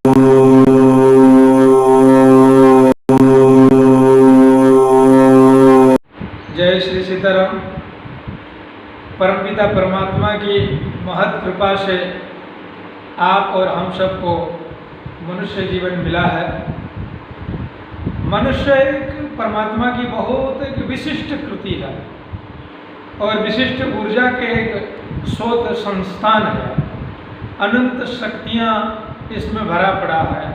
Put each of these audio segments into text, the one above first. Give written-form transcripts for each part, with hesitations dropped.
जय श्री सीताराम। परमपिता परमात्मा की महत कृपा से आप और हम सबको मनुष्य जीवन मिला है। मनुष्य एक परमात्मा की बहुत एक विशिष्ट कृति है और विशिष्ट ऊर्जा के एक स्रोत संस्थान है। अनंत शक्तियाँ इसमें भरा पड़ा है,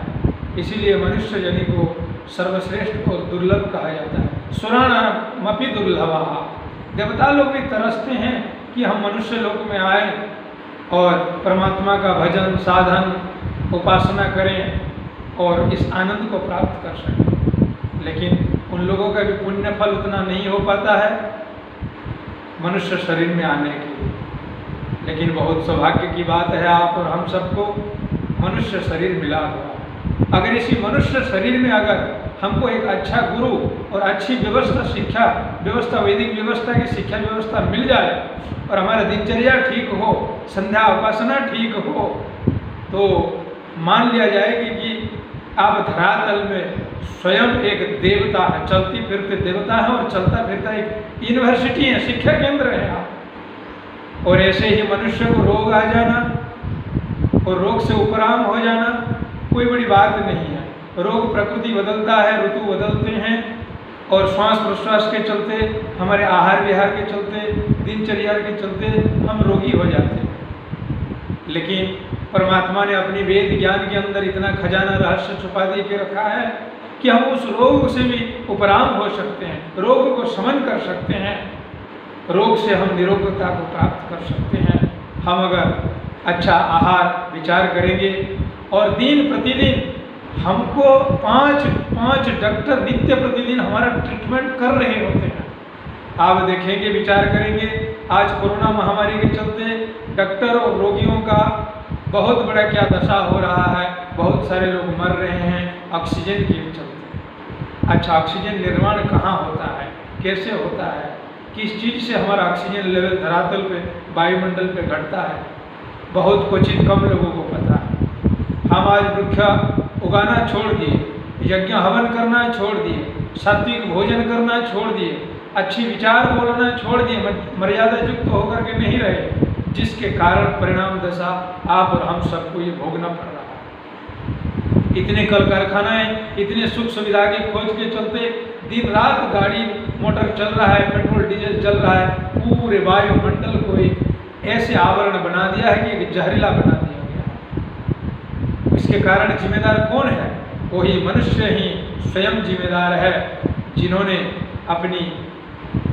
इसीलिए मनुष्य जनि को सर्वश्रेष्ठ और दुर्लभ कहा जाता है। सुराणामपि दुर्लभः। देवता लोग भी तरसते हैं कि हम मनुष्य लोक में आए और परमात्मा का भजन साधन उपासना करें और इस आनंद को प्राप्त कर सकें, लेकिन उन लोगों का भी पुण्य फल उतना नहीं हो पाता है मनुष्य शरीर में आने के लिए। लेकिन बहुत सौभाग्य की बात है, आप और हम सबको मनुष्य शरीर मिला हुआ। अगर इसी मनुष्य शरीर में अगर हमको एक अच्छा गुरु और अच्छी व्यवस्था शिक्षा व्यवस्था वैदिक व्यवस्था की शिक्षा व्यवस्था मिल जाए और हमारा दिनचर्या ठीक हो, संध्या उपासना ठीक हो, तो मान लिया जाएगी कि आप धरातल में स्वयं एक देवता है, चलती फिरते देवता है और चलता फिरता एक यूनिवर्सिटी है, शिक्षा केंद्र है आप। और ऐसे ही मनुष्य को रोग आ जाना और रोग से उपराम हो जाना कोई बड़ी बात नहीं है। रोग प्रकृति बदलता है, ऋतु बदलते हैं और श्वास प्रश्वास के चलते, हमारे आहार विहार के चलते, दिनचर्या के चलते हम रोगी हो जाते हैं। लेकिन परमात्मा ने अपनी वेद ज्ञान के अंदर इतना खजाना रहस्य छुपा दे के रखा है कि हम उस रोग से भी उपराम हो सकते हैं, रोग को शमन कर सकते हैं, रोग से हम निरोगता को प्राप्त कर सकते हैं। हम अगर अच्छा आहार विचार करेंगे और दिन प्रतिदिन हमको पाँच डॉक्टर नित्य प्रतिदिन हमारा ट्रीटमेंट कर रहे होते हैं। आप देखेंगे, विचार करेंगे, आज कोरोना महामारी के चलते डॉक्टर और रोगियों का बहुत बड़ा क्या दशा हो रहा है। बहुत सारे लोग मर रहे हैं ऑक्सीजन के चलते। अच्छा, ऑक्सीजन निर्माण कहाँ होता है, कैसे होता है, किस चीज़ से हमारा ऑक्सीजन लेवल धरातल पे वायुमंडल पे घटता है, बहुत क्वचित कम लोगों को पता है। हम आज वृक्ष उगाना छोड़ दिए, यज्ञ हवन करना छोड़ दिए, सात्विक भोजन करना छोड़ दिए, अच्छी विचार बोलना छोड़ दिए, मर्यादा युक्त होकर के नहीं रहे, जिसके कारण परिणाम दशा आप और हम सबको ये भोगना पड़ रहा है। इतने कल कारखानाएँ, इतने सुख सुविधा की खोज के चलते दिन रात गाड़ी मोटर चल रहा है, पेट्रोल डीजल चल रहा है, पूरे वायुमंडल को एक ऐसे आवरण बना दिया है कि एक जहरीला बना दिया गया है। इसके कारण जिम्मेदार कौन है? वही मनुष्य ही स्वयं जिम्मेदार है, जिन्होंने अपनी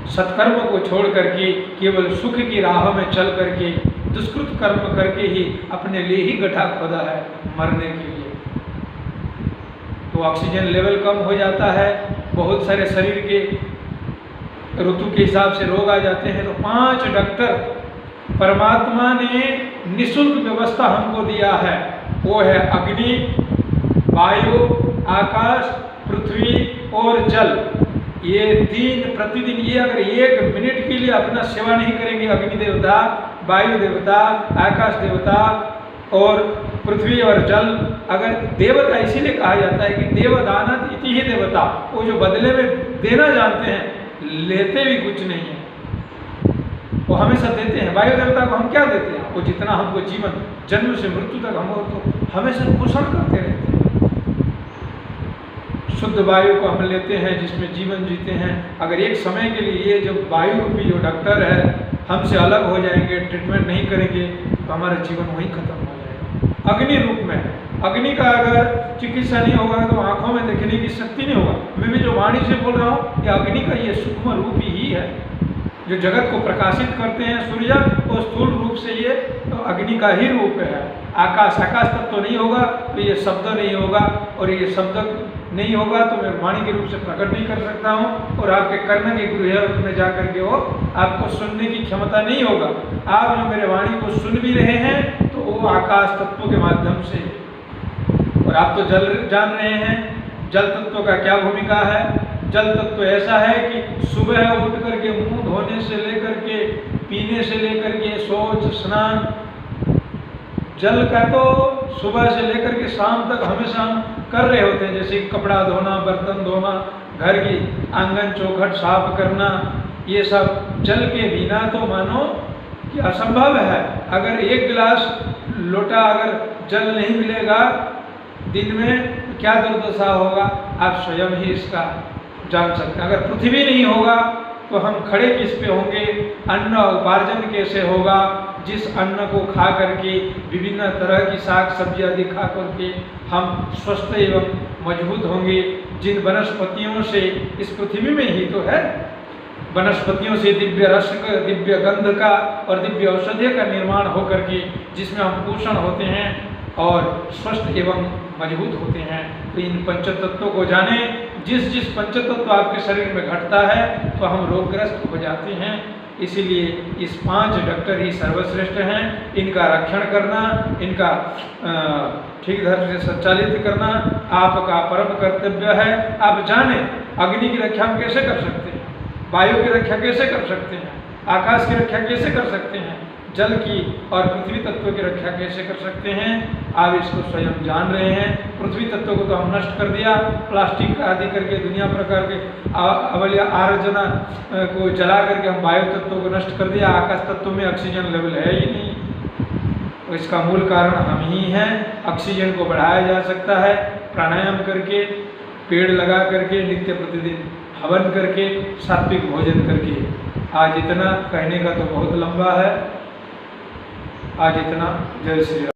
सत्कर्म को छोड़ करके केवल सुख की राह में चल करके दुष्कृत कर्म करके ही अपने लिए ही गड्ढा खोदा है मरने के लिए। तो ऑक्सीजन लेवल कम हो जाता है, बहुत सारे शरीर के ऋतु के हिसाब से रोग आ जाते हैं। तो 5 डॉक्टर परमात्मा ने निःशुल्क व्यवस्था हमको दिया है, वो है अग्नि, वायु, आकाश, पृथ्वी और जल। ये 3 प्रतिदिन, ये अगर 1 मिनट के लिए अपना सेवा नहीं करेंगे, अग्नि देवता, वायु देवता, आकाश देवता और पृथ्वी और जल, अगर देवता इसीलिए कहा जाता है कि देवदानत इति ही देवता, वो जो बदले में देना जानते हैं, लेते भी कुछ नहीं है, वो हमेशा देते हैं। वायु देवता को हम क्या देते हैं? वो जितना हमको जीवन जन्म से मृत्यु तक हम तो हमेशा पोषण करते रहते हैं। शुद्ध वायु को हम लेते हैं जिसमें जीवन जीते हैं। अगर एक समय के लिए ये जो वायु रूपी जो डॉक्टर है हमसे अलग हो जाएंगे, ट्रीटमेंट नहीं करेंगे, तो हमारा जीवन वहीं खत्म हो जाएगा। अग्नि रूप में, अग्नि का अगर चिकित्सा नहीं होगा तो आंखों में देखने की शक्ति नहीं होगा। मैं भी जो वाणी से बोल रहा हूँ, ये अग्नि का ये सूक्ष्म रूप ही है जो जगत को प्रकाशित करते हैं। सूर्य और स्थूल रूप से ये तो अग्नि का ही रूप है। आकाश, आकाश तब तो नहीं होगा तो ये शब्द नहीं होगा, और ये शब्द नहीं होगा तो मैं वाणी के रूप से प्रकट नहीं कर सकता हूँ, और आपके कर्ण के गृह में जा करके वो आपको सुनने की क्षमता नहीं होगा। आप जो मेरे वाणी को सुन भी रहे हैं तो वो आकाश तत्व के माध्यम से, और आप तो जल जान रहे हैं जल तत्व का क्या भूमिका है। जल तत्व ऐसा है कि सुबह उठ करके मुंह धोने से लेकर के, पीने से लेकर के, शौच, स्नान, जल का तो सुबह से लेकर के शाम तक हमेशा हम कर रहे होते हैं, जैसे कपड़ा धोना, बर्तन धोना, घर की आंगन चौखट साफ करना, ये सब जल के बिना तो मानो कि असंभव है। अगर एक गिलास लोटा अगर जल नहीं मिलेगा दिन में तो क्या दुर्दशा होगा, आप स्वयं ही इसका जान सकते हैं। अगर पृथ्वी नहीं होगा तो हम खड़े किस पे होंगे, अन्न उपार्जन कैसे होगा, जिस अन्न को खा करके विभिन्न तरह की साग सब्जी आदि खा करके हम स्वस्थ एवं मजबूत होंगे, जिन वनस्पतियों से इस पृथ्वी में ही तो है, वनस्पतियों से दिव्य रस का, दिव्य गंध का और दिव्य औषधि का निर्माण होकर के जिसमें हम पोषण होते हैं और स्वस्थ एवं मजबूत होते हैं। तो इन पंचतत्वों को जाने, जिस जिस पंचतत्व आपके शरीर में घटता है तो हम रोगग्रस्त हो जाते हैं। इसीलिए इस 5 डॉक्टर ही सर्वश्रेष्ठ हैं, इनका रक्षण करना, इनका ठीक ढंग से संचालित करना आपका परम कर्तव्य है। आप जाने अग्नि की रक्षा हम कैसे कर सकते हैं, वायु की रक्षा कैसे कर सकते हैं, आकाश की रक्षा कैसे कर सकते हैं, जल की और पृथ्वी तत्व की रक्षा कैसे कर सकते हैं, आप इसको स्वयं जान रहे हैं। पृथ्वी तत्व को तो हम नष्ट कर दिया, प्लास्टिक आदि करके दुनिया प्रकार के अवल्य आर्जना को जला करके हम वायु तत्व को नष्ट कर दिया, आकाश तत्व में ऑक्सीजन लेवल है ही नहीं। तो इसका मूल कारण हम ही हैं। ऑक्सीजन को बढ़ाया जा सकता है प्राणायाम करके, पेड़ लगा करके, नित्य प्रतिदिन हवन करके, सात्विक भोजन करके। आज इतना, कहने का तो बहुत लंबा है, आज इतना। जय श्री राम।